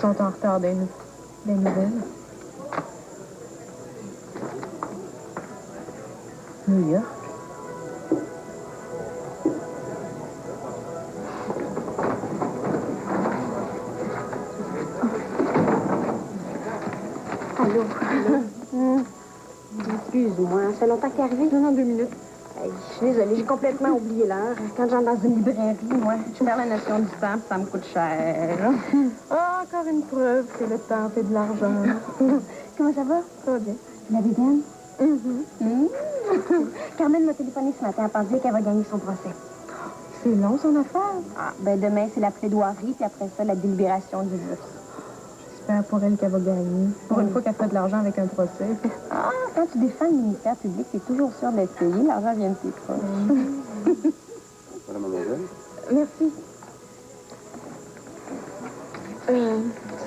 sont en retard des nouvelles. New York. Allô? Excuse-moi, ça fait longtemps que t'es arrivé? Non, 2 minutes. Hey, je suis désolée, j'ai complètement oublié l'heure. Quand j'entre dans une librairie, moi, je perds la notion du temps, puis ça me coûte cher. Ah, encore une preuve que le temps fait de l'argent. Comment ça va? Ça va bien. La Viviane? Carmen m'a téléphoné ce matin. Elle pensait qu'elle va gagner son procès. C'est long, son affaire. Ah, ben demain, c'est la plaidoirie, puis après ça, la délibération du juge. J'espère pour elle qu'elle va gagner. Pour une fois qu'elle fait de l'argent avec un procès. Ah, quand tu défends le ministère public, t'es toujours sûr d'être payé. L'argent vient de tes proches. Voilà, mademoiselle. Merci.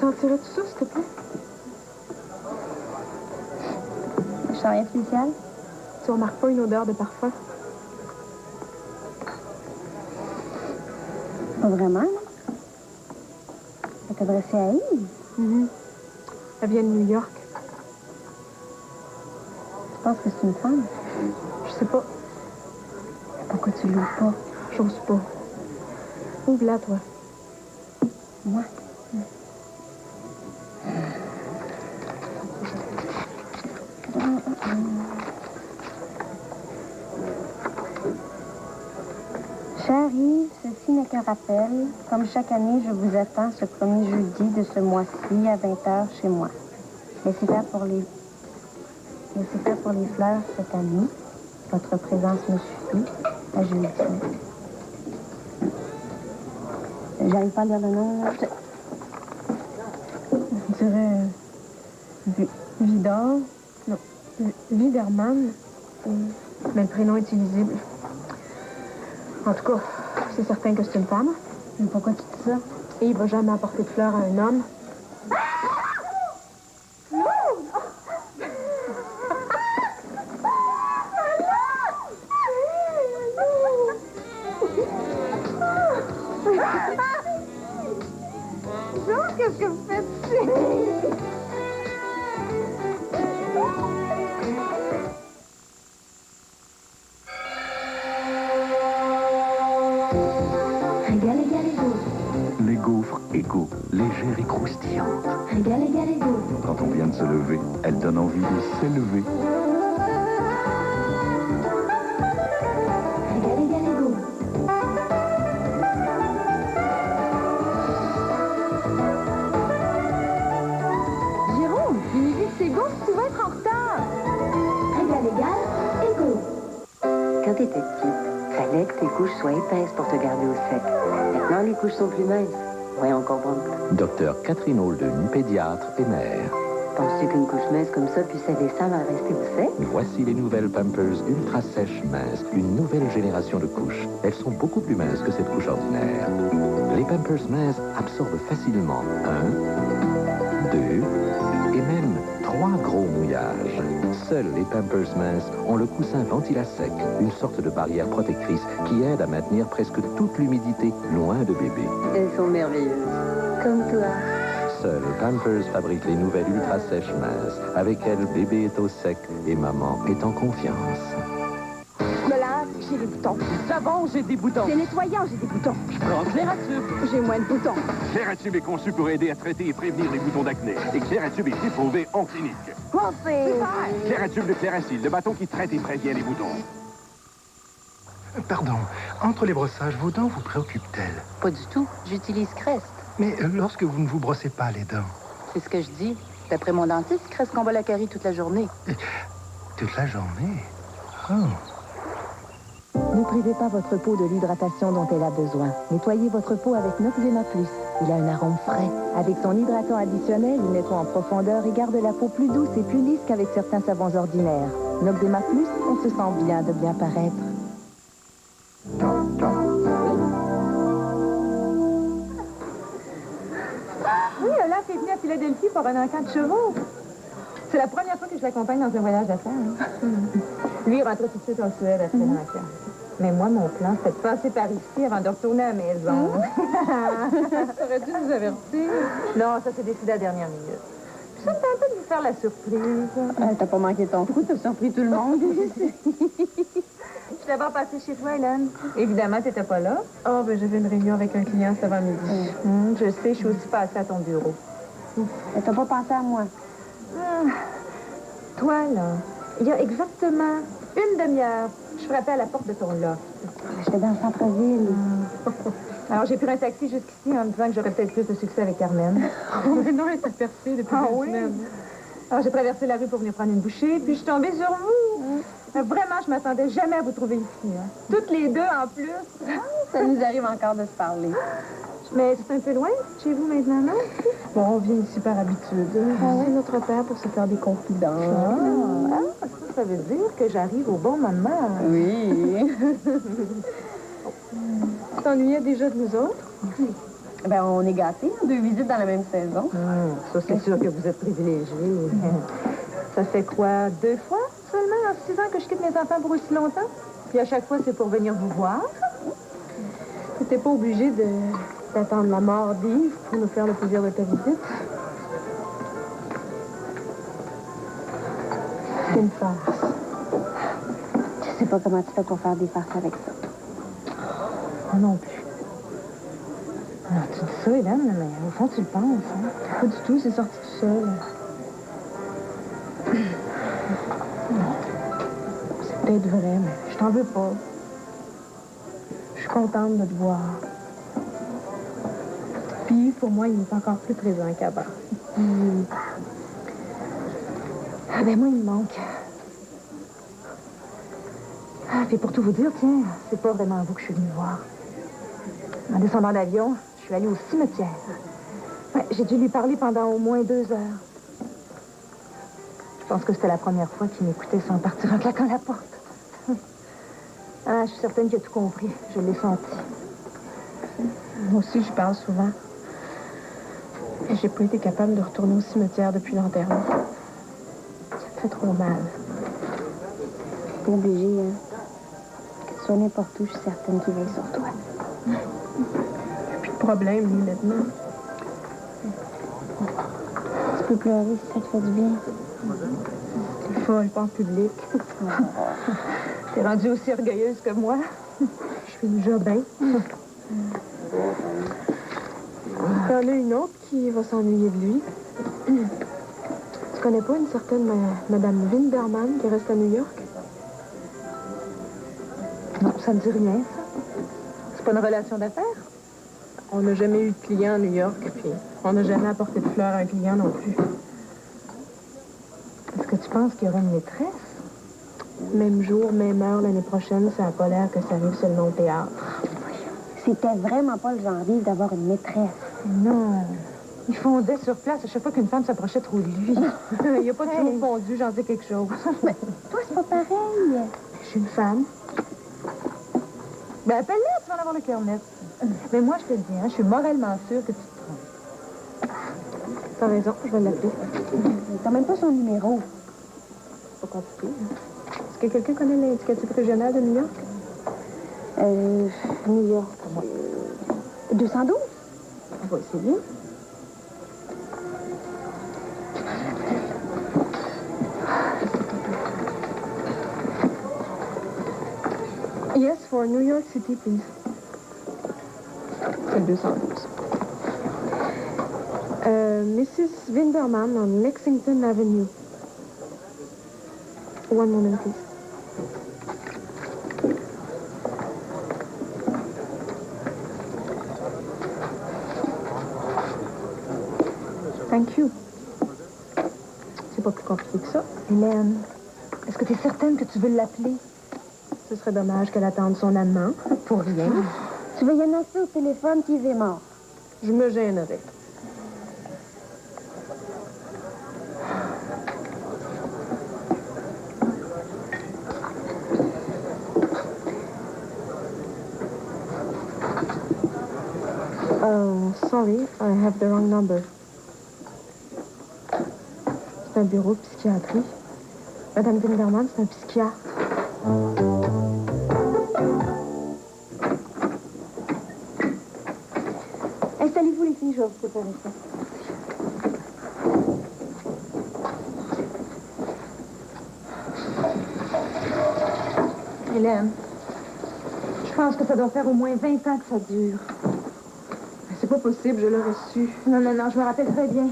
Sentirais-tu ça, s'il te plaît? Je sens rien de spécial? Tu remarques pas une odeur de parfum? Pas vraiment, non? Elle t'adressait à Yves? Elle vient de New York. Tu penses que c'est une femme? Je sais pas. Pourquoi tu l'ouvres pas? J'ose pas. Ouvre-la, toi. Moi? Cher Yves, ceci n'est qu'un rappel. Comme chaque année, je vous attends ce premier jeudi de ce mois-ci à 20h chez moi. Laissez faire pour les fleurs cette année. Votre présence me suffit. À jeudi. J'arrive pas à lire le nom. On dirait... Vidor. Non. Viderman. Mais le prénom est illisible. En tout cas, c'est certain que c'est une femme. Mais pourquoi tu dis ça? Et il va jamais apporter de fleurs à un homme. Qu'est-ce que vous faites ici? Les gaufres égaux, légères et croustillantes. Quand on vient de se lever, elles donnent envie de s'élever. Jérôme, il me dit que c'est gauche, tu vas être en retard. Quand t'étais petite, fallait que tes couches soient épaisses pour te garder au sec. Maintenant, les couches sont plus minces. Voyons comprendre. Docteur Catherine Holden, pédiatre et mère. Penses-tu qu'une couche mince comme ça puisse aider Sam à rester au sec? Voici les nouvelles Pampers Ultra Sèches Minces, une nouvelle génération de couches. Elles sont beaucoup plus minces que cette couche ordinaire. Les Pampers minces absorbent facilement 1, 2 et même 3 gros mouillages. Seuls les Pampers minces ont le coussin Ventilà-Sec, une sorte de barrière protectrice qui aide à maintenir presque toute l'humidité loin de bébé. Elles sont merveilleuses. Comme toi. Seuls Pampers fabriquent les nouvelles Ultra Sèches Minces. Avec elles, bébé est au sec et maman est en confiance. Je me lave, j'ai des boutons. Savon, j'ai des boutons. C'est nettoyant, j'ai des boutons. Clairatube. J'ai moins de boutons. Clairatube est conçu pour aider à traiter et prévenir les boutons d'acné. Et Clairatube est éprouvé en clinique. Pensez. Clairatube de Clairacil, le bâton qui traite et prévient les boutons. Pardon, entre les brossages, vos dents vous préoccupent-elles? Pas du tout. J'utilise Crest. Mais lorsque vous ne vous brossez pas les dents, C'est ce que je dis. D'après mon dentiste, Crest combat la carie toute la journée. toute la journée. Oh. Ne privez pas votre peau de l'hydratation dont elle a besoin. Nettoyez votre peau avec Noxzema Plus. Il a un arôme frais. Avec son hydratant additionnel, il nettoie en profondeur et garde la peau plus douce et plus lisse qu'avec certains savons ordinaires. Noxzema Plus, on se sent bien de bien paraître. Oui, Olaf est venu à Philadelphie pour un encamp de chevaux. C'est la première fois que je l'accompagne dans un voyage d'affaires. Lui, il rentrait tout de suite en Suède après l'encamp. Mais moi, mon plan, c'était de passer par ici avant de retourner à la maison. T'aurais dû nous avertir. Non, ça s'est décidé à la dernière minute. Puis ça me tentait de vous faire la surprise. T'as pas manqué ton coup, t'as surpris tout le monde. Je suis d'abord passée chez toi, Hélène. Évidemment, t'étais pas là. Oh, ben j'avais une réunion avec un client cet avant-midi. Je sais, je suis aussi passée à ton bureau. Mais t'as pas pensé à moi. Toi, là, il y a exactement une demi-heure, je frappais à la porte de ton loft. J'étais dans le centre-ville. Alors, j'ai pris un taxi jusqu'ici en me disant que j'aurais peut-être plus de succès avec Carmen. Oh, mais non, elle s'est percée depuis 2 semaines. Alors, j'ai traversé la rue pour venir prendre une bouchée, puis je suis tombée sur vous. Vraiment, je m'attendais jamais à vous trouver ici. Hein. Toutes les deux, en plus. Ça nous arrive encore de se parler. Mais c'est un peu loin, chez vous, maintenant, non? Bon, on vient ici par habitude. C'est notre père pour se faire des confidences. Ça veut dire que j'arrive au bon moment. Oui. Tu t'ennuyais déjà de nous autres? Ben, on est gâtés, 2 visites dans la même saison. Ça, c'est sûr que vous êtes privilégiés. Ça fait quoi, 2 fois seulement en 6 ans que je quitte mes enfants pour aussi longtemps? Puis à chaque fois, c'est pour venir vous voir. T'étais pas obligé d'attendre la mort d'Yves pour nous faire le plaisir de ta visite. C'est une farce. Je sais pas comment tu fais pour faire des farces avec ça. Moi non plus. Alors, tu dis ça, Hélène, mais au fond, tu le penses, hein? Pas du tout, c'est sorti tout seul. C'est peut-être vrai, mais je t'en veux pas. Je suis contente de te voir. Puis, pour moi, il est encore plus présent qu'avant. Ah, ben moi, il me manque. Ah, puis pour tout vous dire, tiens, c'est pas vraiment vous que je suis venue voir. En descendant l'avion, je suis allée au cimetière. Ouais, j'ai dû lui parler pendant au moins 2 heures. Je pense que c'était la première fois qu'il m'écoutait sans partir en claquant la porte. Ah, je suis certaine qu'il a tout compris. Je l'ai senti. Moi aussi, je parle souvent. Et j'ai pas été capable de retourner au cimetière depuis l'enterrement. Ça me fait trop mal. T'es obligé, hein. Que tu sois n'importe où, je suis certaine qu'il veille sur toi. J'ai plus de problème, lui, maintenant. Tu peux pleurer si ça te fait du bien. T'es folle, pas en public. T'es rendue aussi orgueilleuse que moi. Je suis déjà bien. Il y en a une autre qui va s'ennuyer de lui. Tu connais pas une certaine Madame Winderman qui reste à New York? Non, ça me dit rien, ça. C'est pas une relation d'affaires? On n'a jamais eu de client à New York, puis on n'a jamais apporté de fleurs à un client non plus. Est-ce que tu penses qu'il y aura une maîtresse? Même jour, même heure, l'année prochaine, ça n'a pas l'air que ça arrive seulement au théâtre. C'était vraiment pas le genre d'Yves d'avoir une maîtresse. Non. Il fondait sur place à chaque fois qu'une femme s'approchait trop de lui. Il n'y a pas toujours fondu, j'en sais quelque chose. Mais toi, c'est pas pareil. Je suis une femme. Ben, appelle-la, tu vas en avoir le cœur net. Mais moi, je te le dis, hein, je suis moralement sûre que tu te trompes. T'as raison, je vais l'appeler. T'as même pas son numéro. C'est pas compliqué. Hein. Est-ce que quelqu'un connaît l'indicatif régional de New York? New York. 212? On va essayer. Yes, for New York City, please. C'est le 212. Mrs. Winderman on Lexington Avenue. One moment, please. Thank you. C'est pas plus compliqué que ça. Hélène, est-ce que tu es certaine que tu veux l'appeler? Ce serait dommage qu'elle attende son amant pour rien. Tu vas y annoncer au téléphone qu'Yves est mort. Je me gênerais. Sorry, I have the wrong number. C'est un bureau de psychiatrie. Madame Winderman, c'est un psychiatre. vous préparer ça. Hélène, je pense que ça doit faire au moins 20 ans que ça dure. C'est pas possible, je l'aurais su. Non, non, non, je me rappelle très bien.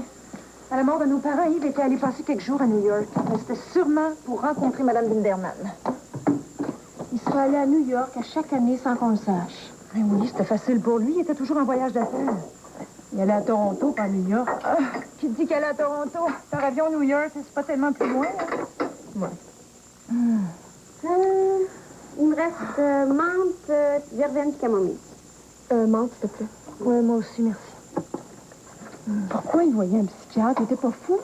À la mort de nos parents, Yves était allé passer quelques jours à New York. Mais c'était sûrement pour rencontrer Mme Winderman. Il serait allé à New York à chaque année sans qu'on le sache. Eh oui, c'était facile pour lui. Il était toujours en voyage d'affaires. Il allait à Toronto, pas à New York. Ah, qui te dit qu'elle est à Toronto? Par avion New York, c'est pas tellement plus loin. Hein? Ouais. Il me reste menthe, verveine, camomille. Menthe, s'il te plaît. Oui, moi aussi, merci. Pourquoi il voyait un psychiatre? Il était pas fou?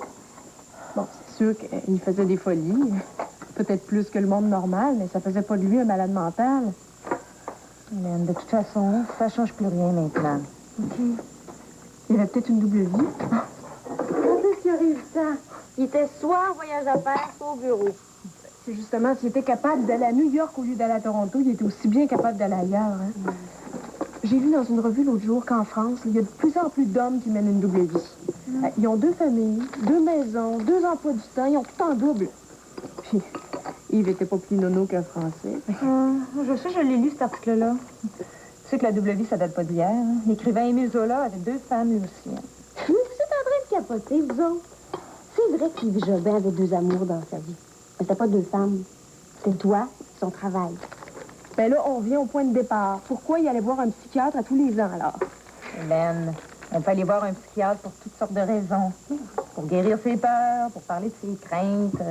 Bon, c'est sûr qu'il faisait des folies. Peut-être plus que le monde normal, mais ça faisait pas de lui un malade mental. Hélène, de toute façon, ça change plus rien maintenant. OK. Il avait peut-être une double vie. Quand est-ce qu'il arrive ça? Il était soit en voyage d'affaires, soit au bureau. C'est justement, s'il était capable d'aller à New York au lieu d'aller à Toronto, il était aussi bien capable d'aller ailleurs. Hein? J'ai lu dans une revue l'autre jour qu'en France, il y a de plus en plus d'hommes qui mènent une double vie. Ils ont 2 familles, 2 maisons, 2 emplois du temps, ils ont tout en double. Puis, Yves était pas plus nono qu'un Français. Je sais, je l'ai lu, cet article-là. Tu sais que la double vie, ça date pas d'hier. Hein? L'écrivain Émile Zola avait 2 femmes, lui aussi. Hein? Mais vous êtes en train de capoter, vous autres. C'est vrai qu'Yves Jobin avait 2 amours dans sa vie. Mais c'était pas 2 femmes. C'était toi et son travail. Ben là, on revient au point de départ. Pourquoi il allait voir un psychiatre à tous les ans, alors? Hélène, on peut aller voir un psychiatre pour toutes sortes de raisons. Pour guérir ses peurs, pour parler de ses craintes,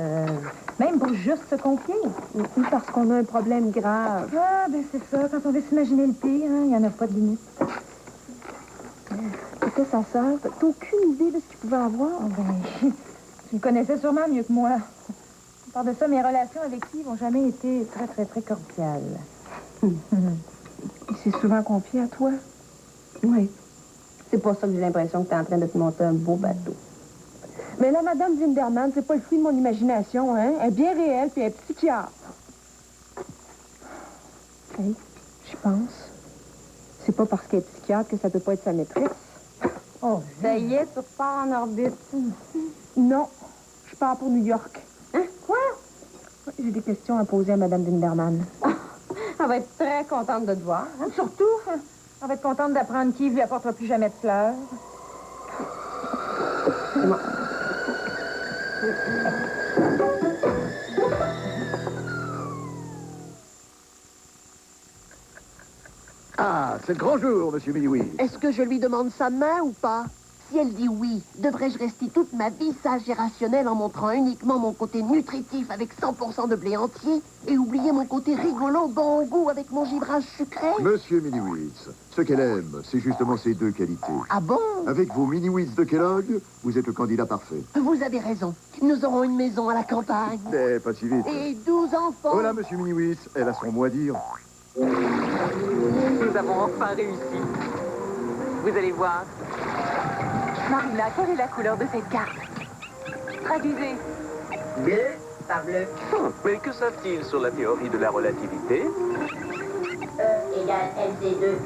même pour juste se confier. Ou parce qu'on a un problème grave. Ah, ben c'est ça. Quand on veut s'imaginer le pire, il n'y en a pas de limite. C'était sa sœur. T'as aucune idée de ce qu'il pouvait avoir? Oh, ben, tu le connaissais sûrement mieux que moi. À part de ça, mes relations avec Yves n'ont jamais été très, très, très cordiales. Il s'est souvent confié à toi? Oui. C'est pour ça que j'ai l'impression que tu es en train de te monter un beau bateau. Mais là, Madame Winderman, c'est pas le fruit de mon imagination, hein? Elle est bien réelle, puis elle est psychiatre. Hey, j'y pense. C'est pas parce qu'elle est psychiatre que ça peut pas être sa maîtresse. Oh, ça y est, tu repars en orbite. Non, je pars pour New York. Hein? Quoi? J'ai des questions à poser à Madame Winderman. Elle va être très contente de te voir. Hein? Surtout, on va être contente d'apprendre qu'Yves lui apportera plus jamais de fleurs. C'est bon. Ah, c'est le grand jour, monsieur Milliwi. Est-ce que je lui demande sa main ou pas? Si elle dit oui, devrais-je rester toute ma vie sage et rationnelle en montrant uniquement mon côté nutritif avec 100% de blé entier et oublier mon côté rigolo, bon au goût avec mon givrage sucré? Monsieur Miniwitz, ce qu'elle aime, c'est justement ces 2 qualités. Ah bon? Avec vos Miniwitz de Kellogg, vous êtes le candidat parfait. Vous avez raison. Nous aurons une maison à la campagne. Mais pas si vite. Et 12 enfants. Voilà, monsieur Miniwitz, elle a son mot à dire. Nous avons enfin réussi. Vous allez voir. Marina, quelle est la couleur de cette carte? Traduisez. Bleu par bleu. Mais que savent-ils sur la théorie de la relativité? E égale MC2.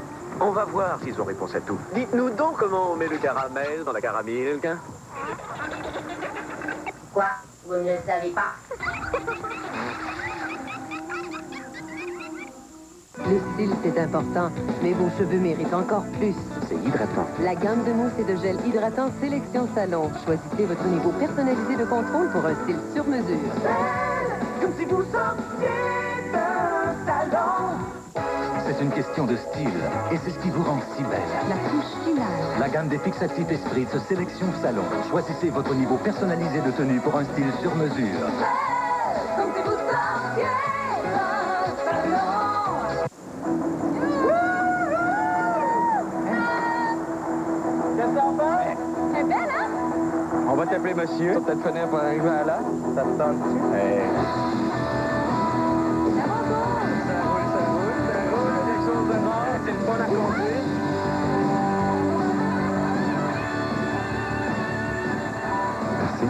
On va voir s'ils ont réponse à tout. Dites-nous donc comment on met le caramel dans la caramilk. Quoi? Vous ne le savez pas? Le style, c'est important, mais vos cheveux méritent encore plus. C'est hydratant. La gamme de mousse et de gel hydratant Sélection Salon. Choisissez votre niveau personnalisé de contrôle pour un style sur mesure. Comme si vous sortiez d'un salon. C'est une question de style, et c'est ce qui vous rend si belle. La couche finale. La gamme des fixatifs Esprit de Sélection Salon. Choisissez votre niveau personnalisé de tenue pour un style sur mesure. Comme si vous sortiez d'un salon. Elle est belle, hein? On va t'appeler monsieur. Ça va peut-être finir par arriver à là. Ça te tente-tu? Hey. Ça roule, des choses de mort. C'est une bonne à conduire. Merci.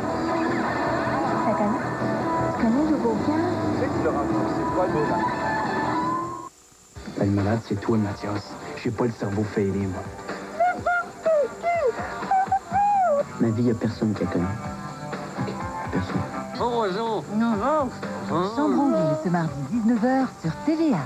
Ça connaît? Tu connais le Beaucamp? Tu sais que tu l'as rencontré. C'est quoi le beau là? Le malade, c'est toi, Mathias. J'ai pas le cerveau fêlé, moi. Ma vie, il n'y a personne qui a connu. OK, personne. Bonjour. Non. Sandronville, ce mardi 19h sur TVA.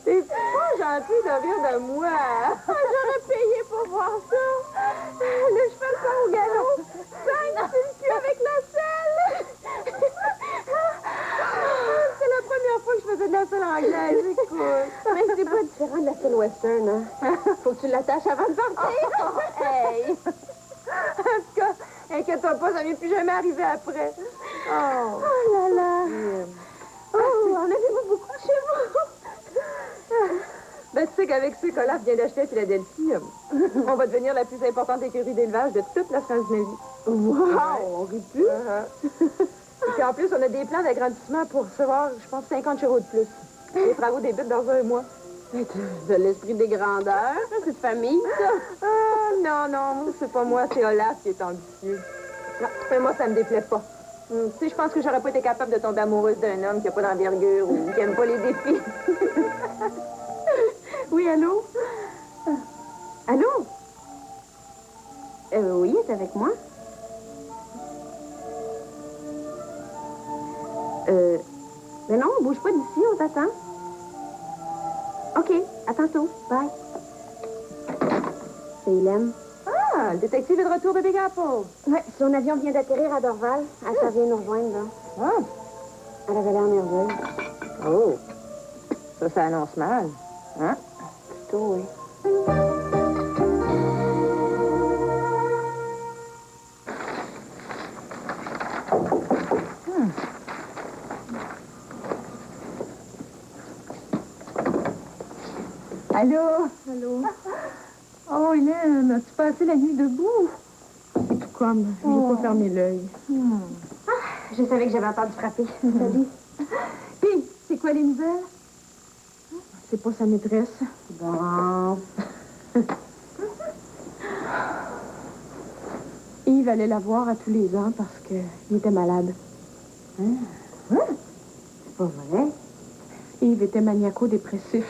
T'es pas gentil de rire de moi. J'aurais payé pour voir ça. Le cheval part au galop. Bang, c'est le cul avec la selle. C'est la première fois que je faisais de la selle anglaise, écoute. Mais c'est pas différent de la selle western, hein. Faut que tu l'attaches avant de partir. Hey! En tout cas, inquiète-toi pas, ça m'est plus jamais arrivé après. Oh là là. Oh, en avez-vous beaucoup chez vous? Ben, tu sais qu'avec ceux qu'Olaf vient d'acheter à Philadelphie, on va devenir la plus importante écurie d'élevage de toute la Scandinavie. Wow! On rit plus. Et puis en plus, on a des plans d'agrandissement pour recevoir, je pense, 50 chevaux de plus. Les travaux débutent dans 1 mois. De l'esprit des grandeurs, c'est de famille, ça. Non, c'est pas moi, c'est Olaf qui est ambitieux. Non, moi, ça me déplaît pas. Tu sais, je pense que j'aurais pas été capable de tomber amoureuse d'un homme qui a pas d'envergure ou qui aime pas les défis. Oui, allô? Allô? Oui, c'est avec moi. Mais non, bouge pas d'ici, on t'attend. OK, à tantôt. Bye. C'est Hélène. Ah, le détective est de retour de Big Apple. Ouais, son avion vient d'atterrir à Dorval. Elle vient nous rejoindre, là. Ah. Elle avait l'air nerveuse. Oh. Ça annonce mal. Hein? Plutôt, oui. Allô? Allô? Oh, Hélène, as-tu passé la nuit debout? C'est tout comme. Je n'ai pas fermé l'œil. Je savais que j'avais entendu frapper. Salut. Puis, c'est quoi les nouvelles? C'est pas sa maîtresse. Bon. Yves allait la voir à tous les ans parce qu'il était malade. C'est pas vrai. Yves était maniaco-dépressif.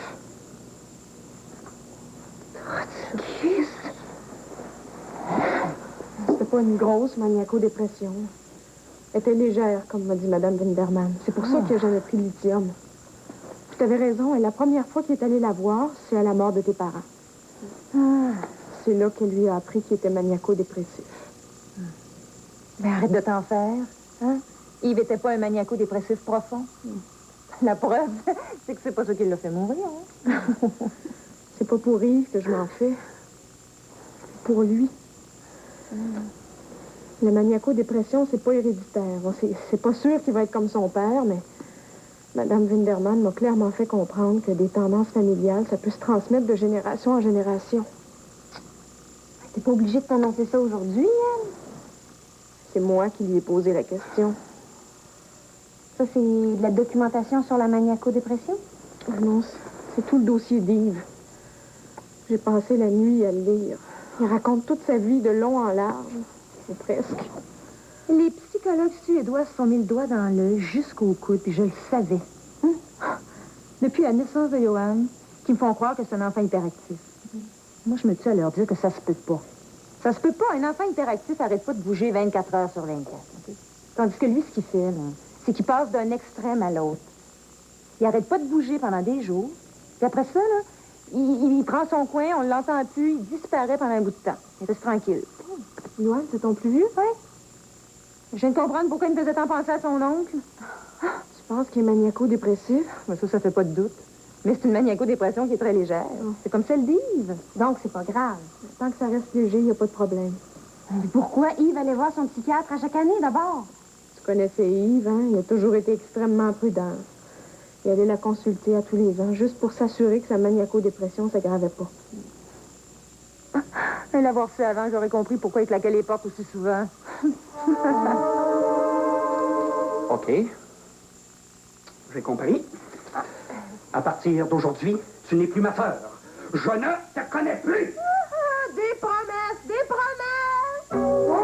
C'était pas une grosse maniaco-dépression. Elle était légère, comme m'a dit Mme Winderman. C'est pour ça qu'il n'a jamais pris de lithium. Tu avais raison, et la première fois qu'il est allé la voir, c'est à la mort de tes parents. C'est là qu'elle lui a appris qu'il était maniaco-dépressif. Mais arrête de t'en faire, hein? Yves était pas un maniaco-dépressif profond. La preuve, c'est que c'est pas ça qui l'a fait mourir, hein? C'est pas pour Yves que je m'en fais. Pour lui. La maniaco-dépression, c'est pas héréditaire. Bon, c'est pas sûr qu'il va être comme son père, mais Mme Winderman m'a clairement fait comprendre que des tendances familiales, ça peut se transmettre de génération en génération. T'es pas obligée de t'annoncer ça aujourd'hui, elle? C'est moi qui lui ai posé la question. Ça, c'est de la documentation sur la maniaco-dépression? Ah non, c'est tout le dossier d'Yves. J'ai passé la nuit à le lire. Il raconte toute sa vie de long en large, ou presque. Les psychologues suédois se sont mis le doigt dans l'œil jusqu'au coude, puis je le savais. Depuis la naissance de Johan, qui me font croire que c'est un enfant hyperactif. Moi, je me tue à leur dire que ça se peut pas. Ça se peut pas. Un enfant hyperactif n'arrête pas de bouger 24 heures sur 24. Okay? Tandis que lui, ce qu'il fait, c'est qu'il passe d'un extrême à l'autre. Il arrête pas de bouger pendant des jours. Puis après ça, là, il prend son coin, on l'entend plus, il disparaît pendant un bout de temps. Il reste tranquille. Johan, c'est ton plus vieux? Oui. Je viens de comprendre pourquoi il me faisait tant penser à son oncle. Tu penses qu'il est maniaco-dépressif? Ça fait pas de doute. Mais c'est une maniaco-dépression qui est très légère. C'est comme celle d'Yves. Donc, c'est pas grave. Tant que ça reste léger, il n'y a pas de problème. Mais pourquoi Yves allait voir son psychiatre à chaque année, d'abord? Tu connaissais Yves, hein? Il a toujours été extrêmement prudent. Il allait la consulter à tous les ans, juste pour s'assurer que sa maniaco-dépression ne s'aggravait pas. Et l'avoir su avant, j'aurais compris pourquoi il claquait les portes aussi souvent. OK. J'ai compris. À partir d'aujourd'hui, tu n'es plus ma sœur. Je ne te connais plus. Des promesses, des promesses!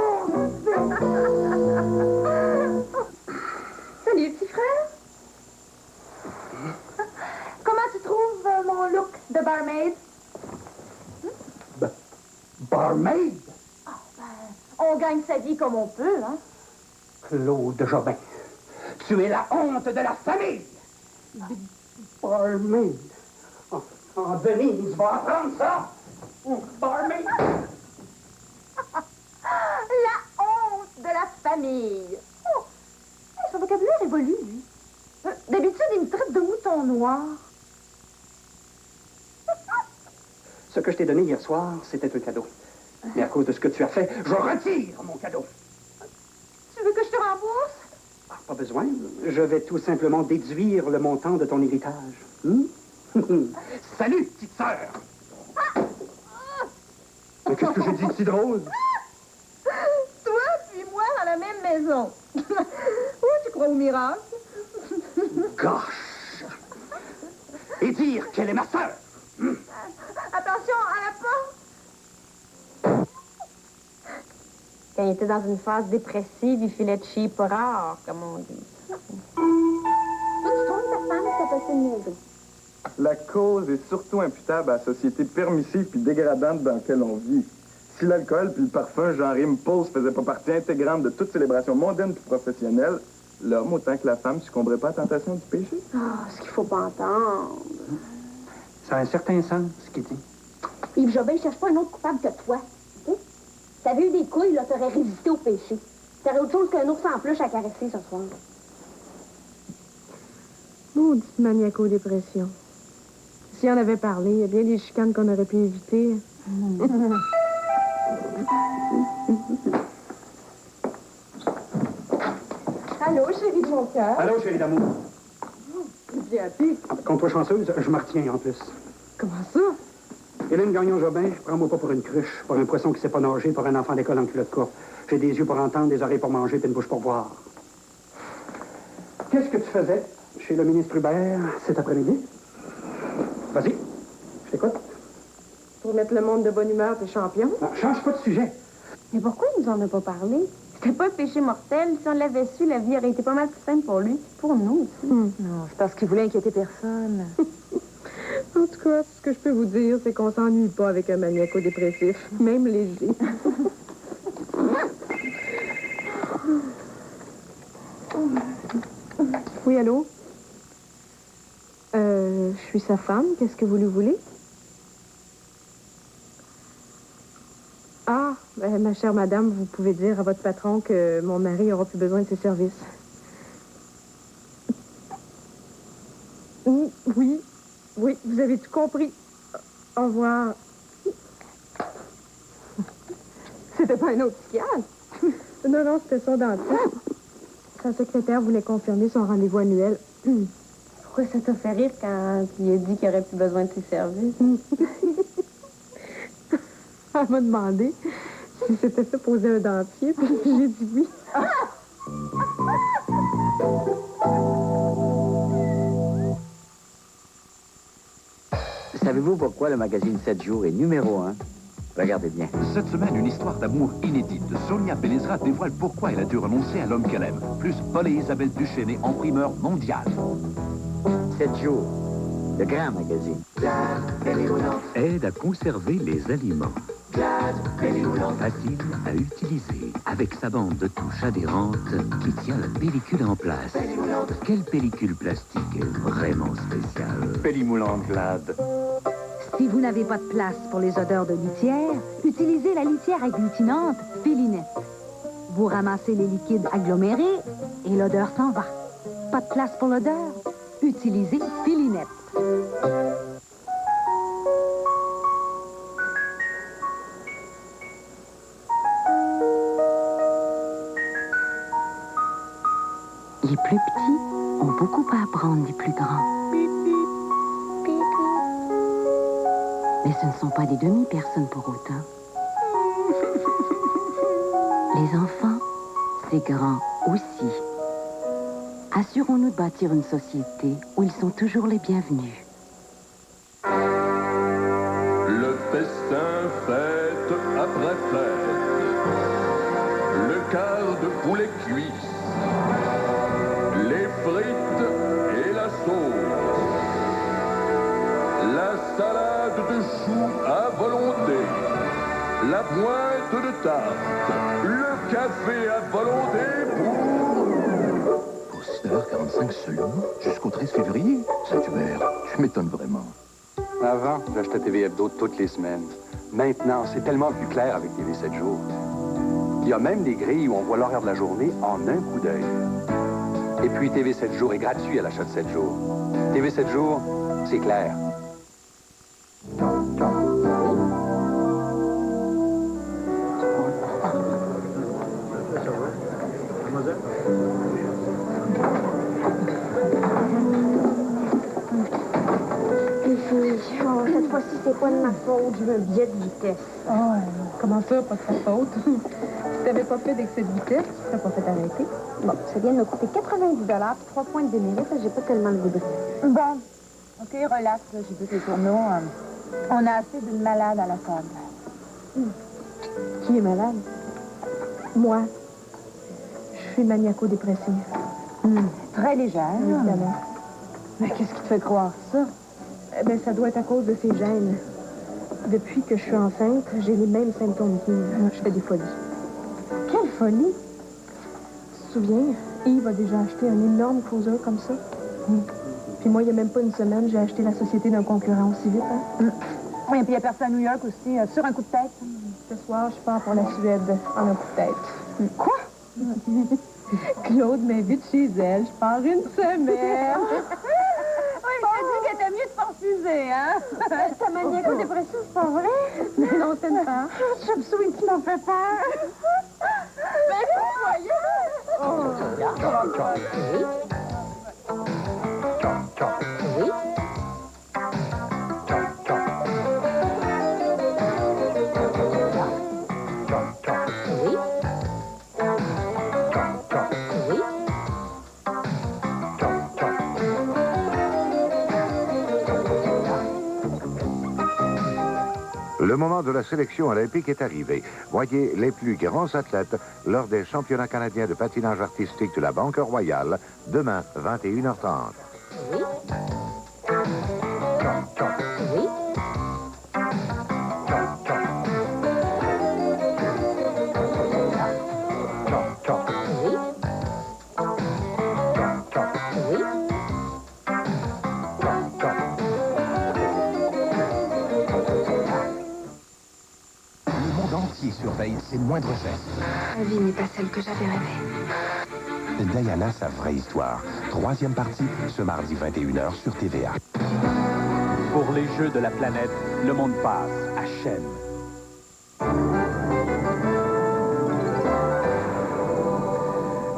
comme on peut, hein? Claude Jobin, tu es la honte de la famille! Barmaid! Denise va apprendre ça! Barmaid! La honte de la famille! Oh, son vocabulaire évolue, lui. D'habitude, il me traite de mouton noir. Ce que je t'ai donné hier soir, c'était un cadeau. Mais à cause de ce que tu as fait, je retire mon cadeau. Tu veux que je te rembourse? Ah, pas besoin. Je vais tout simplement déduire le montant de ton héritage. Salut, petite sœur! Mais qu'est-ce que j'ai dit de si drôle? Toi puis moi dans la même maison. Oh, tu crois au miracle? Gosh! Et dire qu'elle est ma sœur! Attention à la porte! Quand il était dans une phase dépressive, il filait de cheap rare, comme on dit. Toi, tu trouves ta femme qui a passé une niaiserie? La cause est surtout imputable à la société permissive puis dégradante dans laquelle on vit. Si l'alcool puis le parfum, genre rime pause, faisaient pas partie intégrante de toute célébration mondaine puis professionnelle, l'homme, autant que la femme, succomberait pas à la tentation du péché. Ah, ce qu'il faut pas entendre. Ça a un certain sens, ce qu'il dit. Yves Jobin, il cherche pas un autre coupable que toi. OK? T'avais eu des couilles, là, t'aurais résisté au péché. T'aurais autre chose qu'un ours en peluche à caresser ce soir. Maudite maniaco-dépression. Si on avait parlé, il y a bien des chicanes qu'on aurait pu éviter. Allô, chérie de mon cœur. Allô, chérie d'amour. Bien appelé. Compte-toi chanceuse, je me retiens en plus. Comment ça? Hélène Gagnon-Jobin, prends-moi pas pour une cruche, pour un poisson qui sait pas nager, pour un enfant d'école en culotte courte. J'ai des yeux pour entendre, des oreilles pour manger, puis une bouche pour voir. Qu'est-ce que tu faisais chez le ministre Hubert cet après-midi? Vas-y, je t'écoute. Pour mettre le monde de bonne humeur, t'es champion? Non, change pas de sujet. Mais pourquoi il nous en a pas parlé? C'était pas un péché mortel. Si on l'avait su, la vie aurait été pas mal plus simple pour lui, pour nous aussi. Non, c'est parce qu'il voulait inquiéter personne. En tout cas, ce que je peux vous dire, c'est qu'on s'ennuie pas avec un maniaco-dépressif, même léger. Oui, allô? Je suis sa femme. Qu'est-ce que vous lui voulez? Ah, ben, ma chère madame, vous pouvez dire à votre patron que mon mari aura plus besoin de ses services. Oui, vous avez tout compris. Au revoir. C'était pas un autre psychiatre? Non, c'était son dentiste. Sa secrétaire voulait confirmer son rendez-vous annuel. Pourquoi ça t'a fait rire quand il a dit qu'il aurait plus besoin de ses services? Elle m'a demandé si c'était fait poser un dentier, puis j'ai dit oui. Savez-vous pourquoi le magazine 7 jours est numéro 1? Regardez bien. Cette semaine, une histoire d'amour inédite. Sonia Belezra dévoile pourquoi elle a dû renoncer à l'homme qu'elle aime. Plus Paul et Isabelle Duchesne en primeur mondiale. 7 jours, le grand magazine. Aide à conserver les aliments. Facile à utiliser, avec sa bande de touche adhérente qui tient la pellicule en place. Quelle pellicule plastique est vraiment spéciale? Pellimoulant Glad. Si vous n'avez pas de place pour les odeurs de litière, utilisez la litière agglutinante Félinette. Vous ramassez les liquides agglomérés et l'odeur s'en va. Pas de place pour l'odeur? Utilisez Félinette. Les plus petits ont beaucoup à apprendre des plus grands. Mais ce ne sont pas des demi-personnes pour autant. Les enfants, c'est grand aussi. Assurons-nous de bâtir une société où ils sont toujours les bienvenus. Le festin fête après fête. Le quart de poulet cuit. Les frites et la sauce. La salade de choux à volonté. la pointe de tarte, le café à volonté pour... 7h45 seulement, jusqu'au 13 février. Saint-Hubert, tu m'étonnes vraiment. Avant, j'achetais TV Hebdo toutes les semaines. Maintenant, c'est tellement plus clair avec TV 7 jours. Il y a même des grilles où on voit l'horaire de la journée en un coup d'œil. Et puis, TV 7 jours est gratuit à l'achat de 7 jours. TV 7 jours, c'est clair. Cette fois-ci, c'est pas de ma faute. Je veux un billet de vitesse. Oh, comment ça, pas de ta faute? Si t'avais pas fait d'excès de vitesse, tu serais pas fait arrêter. Bon, ça vient de me coûter 90 puis 3 points de démérite. J'ai pas tellement le débris. Bon, OK, relax, là, j'ai vu les journaux. On a assez d'une malade à la table. Qui est malade? Moi. Je suis maniaco-dépressive. Très légère. Évidemment. Mais qu'est-ce qui te fait croire ça? Eh bien, ça doit être à cause de ces gènes. Depuis que je suis enceinte, j'ai les mêmes symptômes qu'Yves. Je fais des folies. Quelle folie? Tu te souviens? Yves a déjà acheté un énorme cruiser comme ça. Puis moi, il n'y a même pas une semaine, j'ai acheté la société d'un concurrent aussi vite. Oui, et puis il y a personne à New York aussi, sur un coup de tête. Ce soir, je pars pour la Suède en un coup de tête. Quoi? Claude m'invite chez elle. Je pars une semaine. Oui, je t'ai dit qu'elle était mieux de s'enfuser, hein? Ta maniaco-dépression, c'est pas vrai? Non, c'est une part. Je me souviens que tu m'en fais peur. Mais Oui. Le moment de la sélection olympique est arrivé. Voyez les plus grands athlètes lors des championnats canadiens de patinage artistique de la Banque Royale, demain, 21h30. Oui. Surveille ses moindres gestes. La vie n'est pas celle que j'avais rêvée. Diana, sa vraie histoire. Troisième partie, ce mardi 21h sur TVA. Pour les Jeux de la planète, le monde passe à chaîne.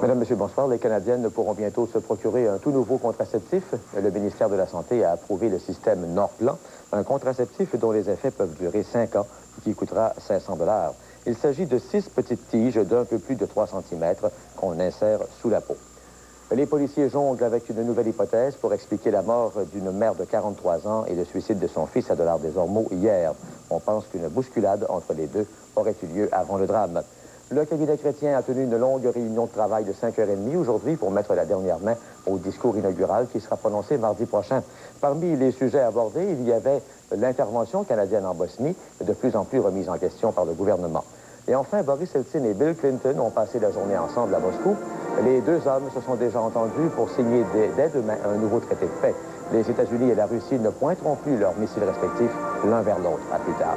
Mesdames, Messieurs, bonsoir. Les Canadiennes pourront bientôt se procurer un tout nouveau contraceptif. Le ministère de la Santé a approuvé le système Norplan, un contraceptif dont les effets peuvent durer 5 ans et qui coûtera 500 $. Il s'agit de 6 petites tiges d'un peu plus de 3 cm qu'on insère sous la peau. Les policiers jonglent avec une nouvelle hypothèse pour expliquer la mort d'une mère de 43 ans et le suicide de son fils à Dollard-des-Ormeaux hier. On pense qu'une bousculade entre les deux aurait eu lieu avant le drame. Le cabinet chrétien a tenu une longue réunion de travail de 5h30 aujourd'hui pour mettre la dernière main au discours inaugural qui sera prononcé mardi prochain. Parmi les sujets abordés, il y avait l'intervention canadienne en Bosnie, de plus en plus remise en question par le gouvernement. Et enfin, Boris Eltsine et Bill Clinton ont passé la journée ensemble à Moscou. Les deux hommes se sont déjà entendus pour signer dès demain un nouveau traité de paix. Les États-Unis et la Russie ne pointeront plus leurs missiles respectifs l'un vers l'autre. À plus tard.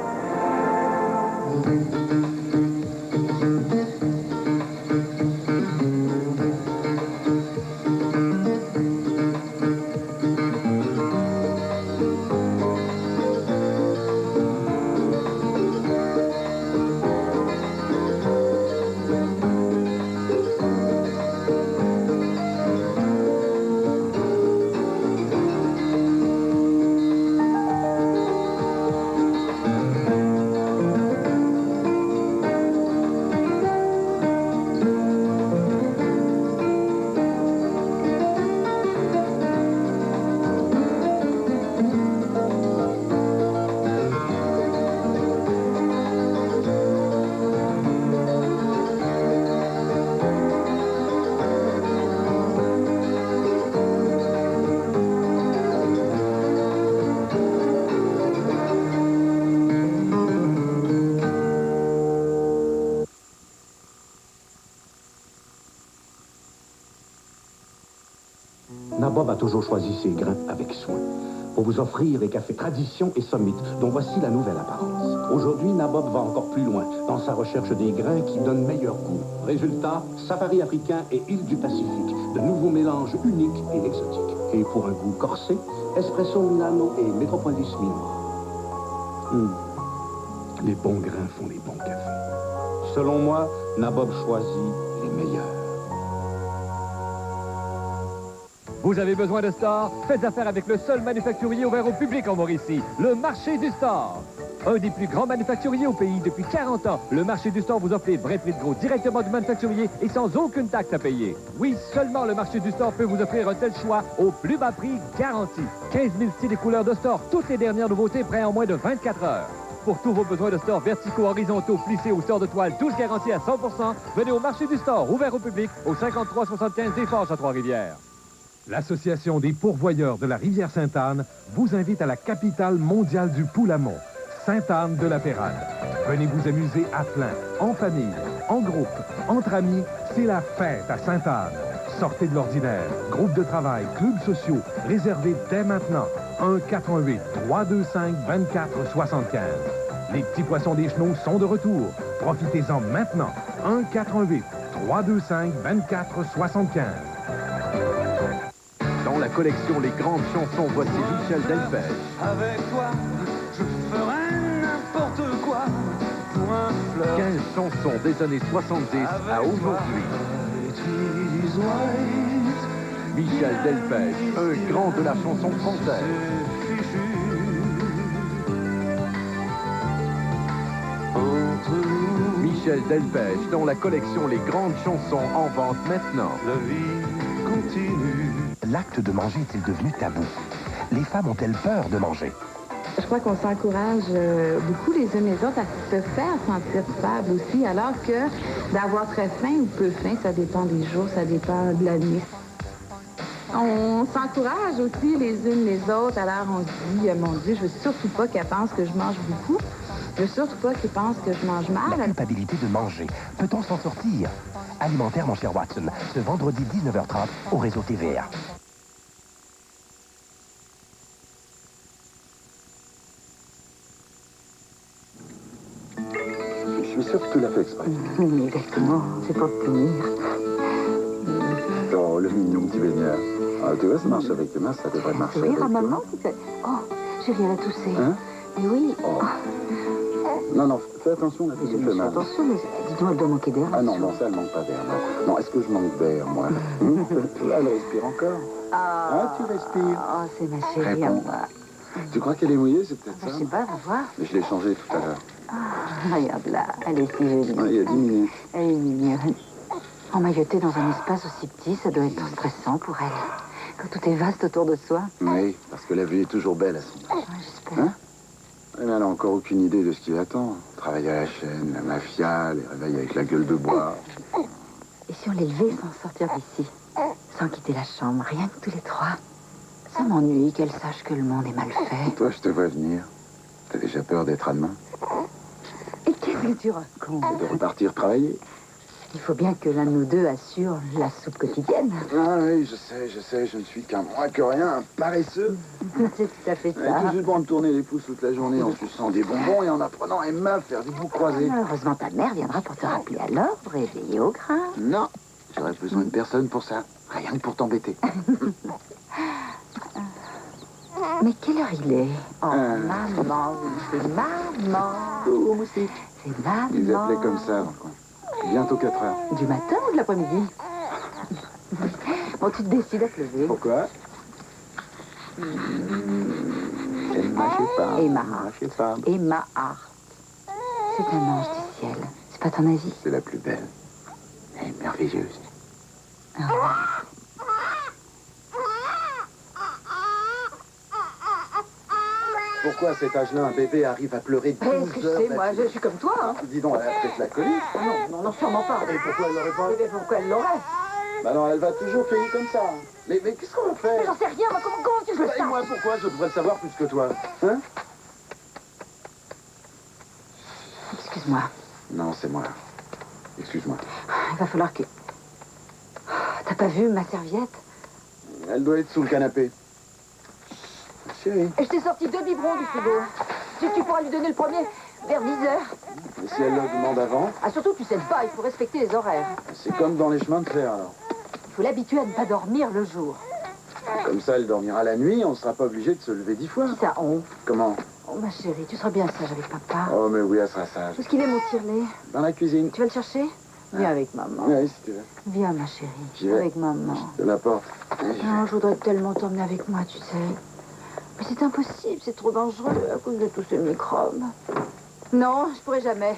Nabob a toujours choisi ses grains avec soin pour vous offrir les cafés Tradition et Summit, dont voici la nouvelle apparence. Aujourd'hui, Nabob va encore plus loin dans sa recherche des grains qui donnent meilleur goût. Résultat, safari africain et île du Pacifique, de nouveaux mélanges uniques et exotiques. Et pour un goût corsé, Espresso Milano et Metropolis Minois. Les bons grains font les bons cafés. Selon moi, Nabob choisit les meilleurs. Vous avez besoin de stores? Faites affaire avec le seul manufacturier ouvert au public en Mauricie, le marché du store. Un des plus grands manufacturiers au pays depuis 40 ans. Le marché du store vous offre les vrais prix de gros directement du manufacturier et sans aucune taxe à payer. Oui, seulement le marché du store peut vous offrir un tel choix au plus bas prix garanti. 15 000 styles et couleurs de store, toutes les dernières nouveautés prêtes en moins de 24 heures. Pour tous vos besoins de store verticaux, horizontaux, plissés ou store de toile, tous garantis à 100%, venez au marché du store, ouvert au public, au 5375 des Forges à Trois-Rivières. L'Association des pourvoyeurs de la Rivière-Sainte-Anne vous invite à la capitale mondiale du Poulamont, Sainte-Anne-de-la-Pérade. Venez vous amuser à plein, en famille, en groupe, entre amis, c'est la fête à Sainte-Anne. Sortez de l'ordinaire, groupe de travail, clubs sociaux, réservez dès maintenant 1-418-325-2475. Les petits poissons des Chenaux sont de retour. Profitez-en maintenant. 1-418-325-2475. Dans la collection Les Grandes Chansons, voici Michel Delpech. Avec toi, je ferai n'importe quoi pour un fleur. 15 chansons des années 70 à aujourd'hui. Michel Delpech, un grand de la chanson française. Michel Delpech dans la collection Les Grandes Chansons en vente maintenant. La vie continue. L'acte de manger est-il devenu tabou? Les femmes ont-elles peur de manger? Je crois qu'on s'encourage beaucoup les unes les autres à se faire sentir coupable aussi, alors que d'avoir très faim ou peu faim, ça dépend des jours, ça dépend de la nuit. On s'encourage aussi les unes les autres, alors on se dit, mon Dieu, je veux surtout pas qu'elle pense que je mange beaucoup. Je veux surtout pas qu'elle pense que je mange mal. La culpabilité de manger, peut-on s'en sortir? Alimentaire, mon cher Watson, ce vendredi 19h30 au réseau TVA. Je suis sûr que tu l'as fait exprès. Exactement, c'est pas punir. Oh, le mignon petit baigneur. Ah, tu vois, ça marche avec tes mains, ça devrait marcher avec toi. Maman, oh, chérie, elle a toussé. Hein? Mais oui. Oh. Non, non, fais attention, là, tu fais mal. Attention, mais dis-toi, elle doit manquer d'air. Ah non, non, ça, elle manque pas d'air, non. Non, est-ce que je manque d'air, moi? Là, elle respire encore. Ah, tu respires. Oh, c'est ma chérie à moi. Tu crois qu'elle est mouillée, c'est peut-être ça? Je sais pas, va voir. Mais je l'ai changée tout à l'heure. Ah, regarde là, elle est si jolie. Ouais, il y a 10 minutes. Elle est mignonne. Emmaillotée dans un espace aussi petit, ça doit être stressant pour elle. Quand tout est vaste autour de soi. Oui, parce que la vue est toujours belle à son âge. Ouais, j'espère. Hein? Elle n'a encore aucune idée de ce qui l'attend. Travailler à la chaîne, la mafia, les réveils avec la gueule de bois. Et si on l'élevait sans sortir d'ici, sans quitter la chambre, rien que tous les trois? Ça m'ennuie qu'elle sache que le monde est mal fait. Toi, je te vois venir. T'as déjà peur d'être à demain? Et qu'est-ce que tu racontes? C'est de repartir travailler. Il faut bien que l'un de nous deux assure la soupe quotidienne. Ah oui, je sais, je ne suis qu'un moins que rien, un paresseux. C'est tout à fait ça. Tout juste bon de tourner les pouces toute la journée en suçant des bonbons et en apprenant à Emma à faire des bouts croisés. Heureusement, ta mère viendra pour te rappeler à l'ordre et veiller au grain. Non, j'aurais besoin de personne pour ça. Rien que pour t'embêter. Mais quelle heure il est? Oh, maman, oui, c'est maman. Oh, moustique. C'est maman. Ils appelaient comme ça dans le coin. Bientôt 4 heures. Du matin ou de l'après-midi? Bon, tu te décides à te lever. Pourquoi? Emma Shepard. Emma Hart. C'est un ange du ciel. C'est pas ton avis? C'est la plus belle. Elle est merveilleuse. Ah. Pourquoi à cet âge-là, un bébé arrive à pleurer 12 heures? Qu'est-ce que c'est, moi? Je suis comme toi, hein. Dis donc, elle a peut-être la colique. Non, sûrement pas. Et pourquoi elle l'aurait pas? Mais pourquoi elle l'aurait? Bah non, elle va toujours payer comme ça. Mais qu'est-ce qu'on va faire? Mais j'en sais rien, moi, comment tu veux ça? Et moi, pourquoi je devrais le savoir plus que toi? Hein? Excuse-moi. Non, c'est moi. Excuse-moi. Il va falloir que... T'as pas vu ma serviette? Elle doit être sous le canapé. Chérie. Et je t'ai sorti 2 biberons du frigo. Tu pourras lui donner le premier vers 10 heures. Et si elle le demande avant? Ah, surtout, tu sais pas, il faut respecter les horaires. C'est comme dans les chemins de fer, alors. Il faut l'habituer à ne pas dormir le jour. Comme ça, elle dormira la nuit, on ne sera pas obligé de se lever 10 fois. Ça, on. Comment? Oh, ma chérie, tu seras bien sage avec papa. Oh, mais oui, elle sera sage. Où est-ce qu'il est, mon tire-lait? Dans la cuisine. Tu vas le chercher? Viens avec maman. Oui, si tu veux. Viens, ma chérie. J'y vais. Avec maman. Je te la porte. Non, je voudrais tellement t'emmener avec moi, tu sais. Mais c'est impossible, c'est trop dangereux à cause de tous ces microbes. Non, je pourrais jamais.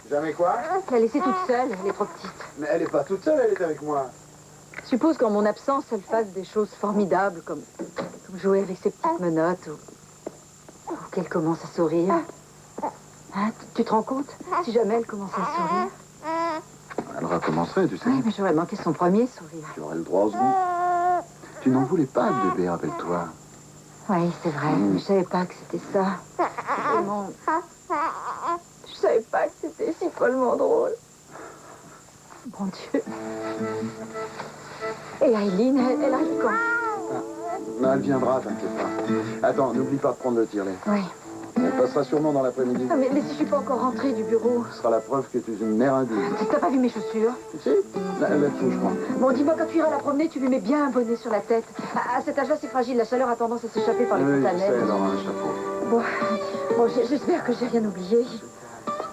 Jamais quoi? La laisser toute seule, elle est trop petite. Mais elle est pas toute seule, elle est avec moi. Je suppose qu'en mon absence, elle fasse des choses formidables, comme jouer avec ses petites menottes, ou qu'elle commence à sourire. Hein, tu te rends compte? Si jamais elle commençait à sourire. Elle recommencerait, tu sais. Oui, mais j'aurais manqué son premier sourire. Tu aurais le droit au second. Tu n'en voulais pas de bébé, rappelle-toi. Oui, c'est vrai. Mais je savais pas que c'était ça. Vraiment. Je savais pas que c'était si follement drôle. Mon Dieu. Et Aileen, elle arrive quand? Non, elle viendra, t'inquiète pas. Attends, n'oublie pas de prendre le tire-lait. Oui. Elle passera sûrement dans l'après-midi. Ah, mais si je suis pas encore rentrée du bureau. Ce sera la preuve que tu es une mère indigne. T'as pas vu mes chaussures? Si, là-dessous, je crois. Bon, dis-moi, quand tu iras la promener, tu lui mets bien un bonnet sur la tête. À cet âge-là, c'est fragile. La chaleur a tendance à s'échapper par les fontanelles. Oui, je sais, alors, un chapeau. Bon, j'espère que j'ai rien oublié.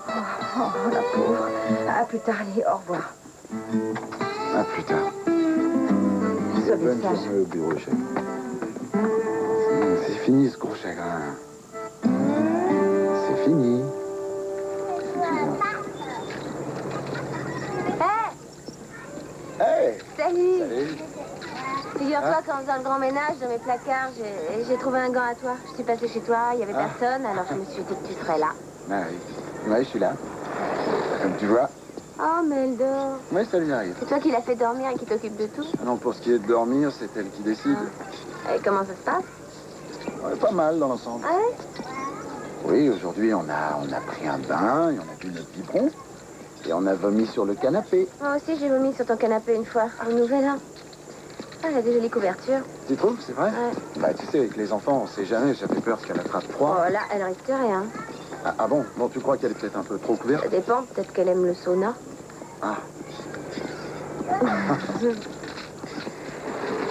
Oh, la pauvre. À plus tard, allez, au revoir. À plus tard. Sois bien Bonne sage. journée au bureau, chef. C'est fini, ce gros chagrin. C'est fini. Hey! Salut! Salut! Figure-toi qu'en faisant le grand ménage dans mes placards, j'ai trouvé un gant à toi. Je suis passée chez toi, il n'y avait personne, alors je me suis dit que tu serais là. Ah oui. Oui, je suis là. Comme tu vois. Oh, mais elle dort. Oui, ça lui arrive. C'est toi qui l'as fait dormir et qui t'occupe de tout? Ah non, pour ce qui est de dormir, c'est elle qui décide. Et comment ça se passe? Ouais, pas mal dans l'ensemble. Ah ouais? Oui, aujourd'hui, on a pris un bain, et on a bu notre biberon, et on a vomi sur le canapé. Moi aussi, j'ai vomi sur ton canapé une fois, au Nouvel An. Ah, elle a des jolies couvertures. Tu trouves, c'est vrai? Ouais. Bah, tu sais, avec les enfants, on sait jamais, j'avais peur qu'elle attrape froid. Oh là, elle risque rien. Ah bon? Bon, tu crois qu'elle est peut-être un peu trop couverte? Ça dépend, peut-être qu'elle aime le sauna. Ah.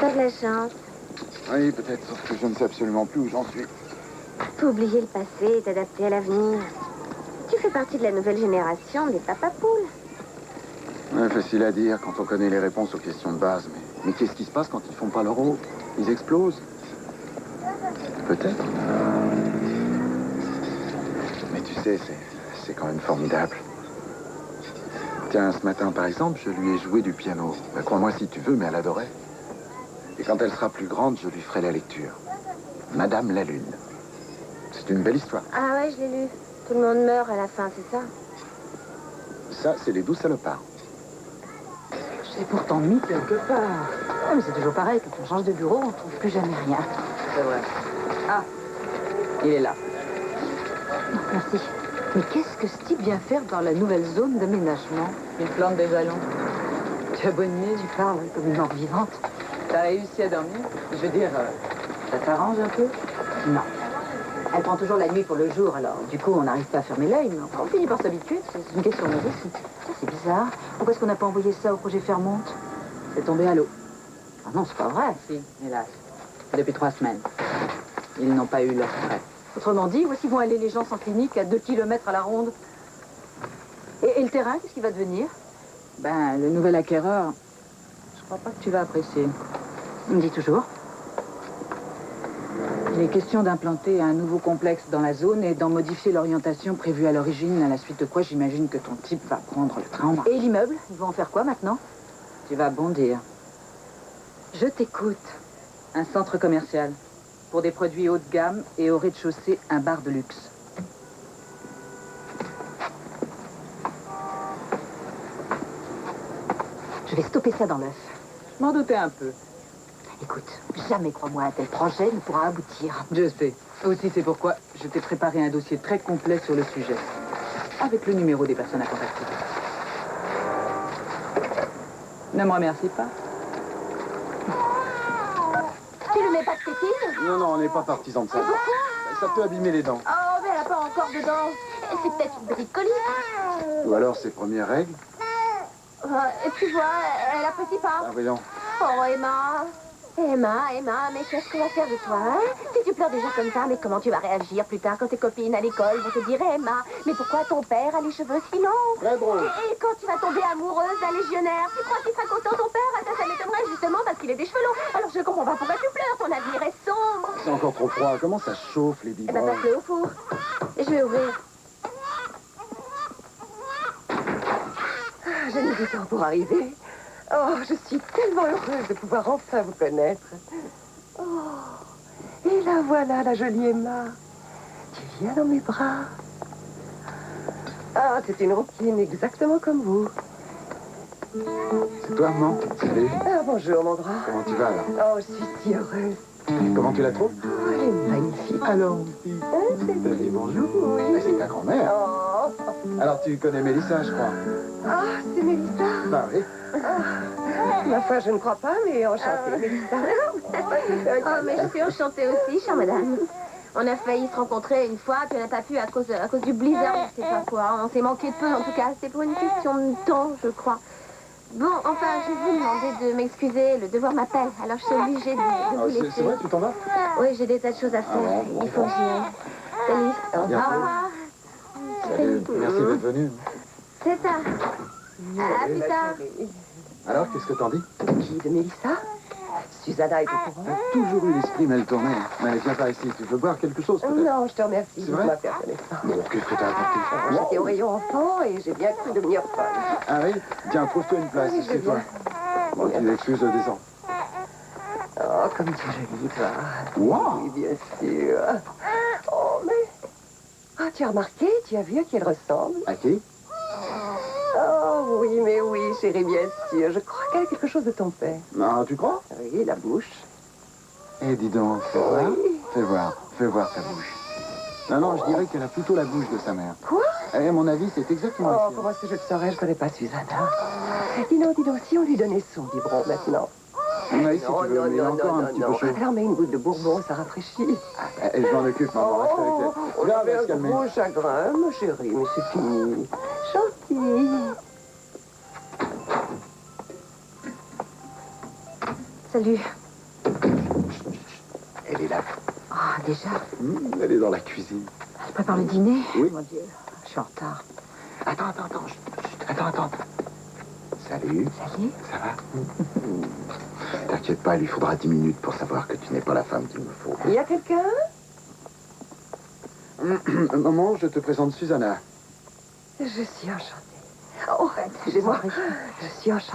T'as de la chance. Oui, peut-être, sauf que je ne sais absolument plus où j'en suis. Faut oublier le passé et t'adapter à l'avenir. Tu fais partie de la nouvelle génération des papapoules. Ouais, facile à dire quand on connaît les réponses aux questions de base, mais qu'est-ce qui se passe quand ils font pas leur rôle? Ils explosent? Peut-être. Mais tu sais, c'est quand même formidable. Tiens, ce matin, par exemple, je lui ai joué du piano. Ben, crois-moi si tu veux, mais elle adorait. Et quand elle sera plus grande, je lui ferai la lecture. Madame la Lune. C'est une belle histoire. Ah ouais, je l'ai lu. Tout le monde meurt à la fin, c'est ça? Ça, c'est les 12 salopards. Je l'ai pourtant mis quelque part. Ah, mais c'est toujours pareil, quand on change de bureau, on ne trouve plus jamais rien. C'est vrai. Ah, il est là. Merci. Mais qu'est-ce que ce type vient faire dans la nouvelle zone d'aménagement? Il plante des jalons. Tu as bonne idée, tu parles comme une mort vivante. T'as réussi à dormir? Je veux dire, ça t'arrange un peu? Non. Elle prend toujours la nuit pour le jour, alors du coup, on n'arrive pas à fermer l'œil, mais on finit par s'habituer. C'est une question de rythme. Ça, c'est bizarre. Pourquoi est-ce qu'on n'a pas envoyé ça au projet Fairmont? C'est tombé à l'eau. Ah non, c'est pas vrai. Si, hélas. Depuis 3 semaines. Ils n'ont pas eu leur prêt. Autrement dit, où est-ce qu'ils vont aller les gens sans clinique à 2 kilomètres à la ronde? Et le terrain, qu'est-ce qu'il va devenir? Ben, le nouvel acquéreur, je crois pas que tu vas apprécier. Il me dit toujours. Il est question d'implanter un nouveau complexe dans la zone et d'en modifier l'orientation prévue à l'origine, à la suite de quoi j'imagine que ton type va prendre le train en marche. Et l'immeuble, ils vont en faire quoi maintenant? Tu vas bondir. Je t'écoute. Un centre commercial. Pour des produits haut de gamme et au rez-de-chaussée, un bar de luxe. Je vais stopper ça dans l'œuf. Je m'en doutais un peu. Écoute, jamais, crois-moi, un tel projet ne pourra aboutir. Je sais. Aussi, c'est pourquoi je t'ai préparé un dossier très complet sur le sujet. Avec le numéro des personnes à contacter. Ne me remercie pas. n'avez pas de tétine? Non, non, on n'est pas partisans de ça. Pourquoi? Ça peut abîmer les dents. Oh, mais elle n'a pas encore de dents. C'est peut-être une petite colique. Ou alors ses premières règles. Et tu vois, elle apprécie pas. Ah, voyons. Oh, Emma. Emma, mais qu'est-ce qu'on va faire de toi, hein? Si tu pleures déjà comme ça, mais comment tu vas réagir plus tard quand tes copines à l'école vont te dire, Emma, mais pourquoi ton père a les cheveux si longs? Très drôle. Et quand tu vas tomber amoureuse d'un légionnaire, tu crois qu'il sera content ton père? Ah, ça m'étonnerait justement parce qu'il a des cheveux longs. Alors je comprends pas pourquoi tu pleures, ton avenir est sombre. C'est encore trop froid. Comment ça chauffe, les Eh ben, biberons? passe-le au four. Et je vais ouvrir. Je n'ai du temps pour arriver. Oh, je suis tellement heureuse de pouvoir enfin vous connaître. Oh, et la voilà, la jolie Emma. Tu viens dans mes bras. Ah, c'est une rouquine exactement comme vous. C'est toi, maman? Salut. Ah, bonjour, mon grand. Comment tu vas, alors? Oh, je suis si heureuse. Comment tu la trouves? Oh, elle est magnifique. Alors, salut, bonjour. Oui. Ah, c'est ta grand-mère. Oh. Alors, tu connais Mélissa, je crois. Ah, c'est Mélissa. Bah oui. Ma foi, je ne crois pas, mais enchantée, Mélissa. Oh, mais je suis enchantée aussi, chère madame. On a failli se rencontrer une fois, puis on n'a pas pu à cause du blizzard, je sais pas quoi. On s'est manqué de peu, en tout cas. C'était pour une question de temps, je crois. Bon, enfin, je vais vous demander de m'excuser. Le devoir m'appelle, alors je suis obligée de vous laisser. C'est vrai, tu t'en vas? Oui, j'ai des tas de choses à faire. Il faut que j'y aille. Salut. Au revoir. Salut. Merci d'être venu. C'est ça. À plus tard. Alors, qu'est-ce que t'en dis? Qui, de Mélissa? Susanna est au courant. T'as toujours eu l'esprit mal tourné. Mais viens pas ici. Tu veux boire quelque chose, peut-être? Non, je te remercie. C'est vrai? Ma connaissance. Bon, qu'est-ce que t'as apporté? J'étais au rayon enfant et j'ai bien cru devenir folle. Ah oui? Tiens, trouve-toi une place, Oui, je assieds-toi. Bon, tu m'excuses, descends. Oh, comme tu es jolie, toi. Wow! Oui, bien sûr. Oh, mais... Ah, tu as remarqué? Tu as vu à qui elle ressemble? À qui? Oh, oui, mais oui, chérie, bien sûr. Je crois qu'elle a quelque chose de ton père. Non, tu crois? Oui, la bouche. Eh, dis donc, fais voir. Fais voir ta bouche. Non, je dirais qu'elle a plutôt la bouche de sa mère. Quoi? Eh, à mon avis, c'est exactement Oh, la sienne. comment est-ce que je le saurais? Je connais pas Susanna. Dis donc, si on lui donnait son biberon maintenant. Oui, si tu veux, mais encore un petit peu chaud. Alors, mets une goutte de bourbon, ça rafraîchit. Eh, je m'en occupe, maman, reste avec elle. On Viens, on avait va se un calmer. gros chagrin, ma chérie, mais c'est fini. Gentil. Salut. Elle est là. Ah, déjà? Elle est dans la cuisine. Je prépare le dîner? Oui. Mon Dieu, je suis en retard. Attends. Attends. Salut. Salut. Ça va? T'inquiète pas, il lui faudra 10 minutes pour savoir que tu n'es pas la femme qu'il me faut. Il y a quelqu'un? Maman, je te présente Susanna. Je suis enchantée. Oh, excusez-moi. Je suis enchantée.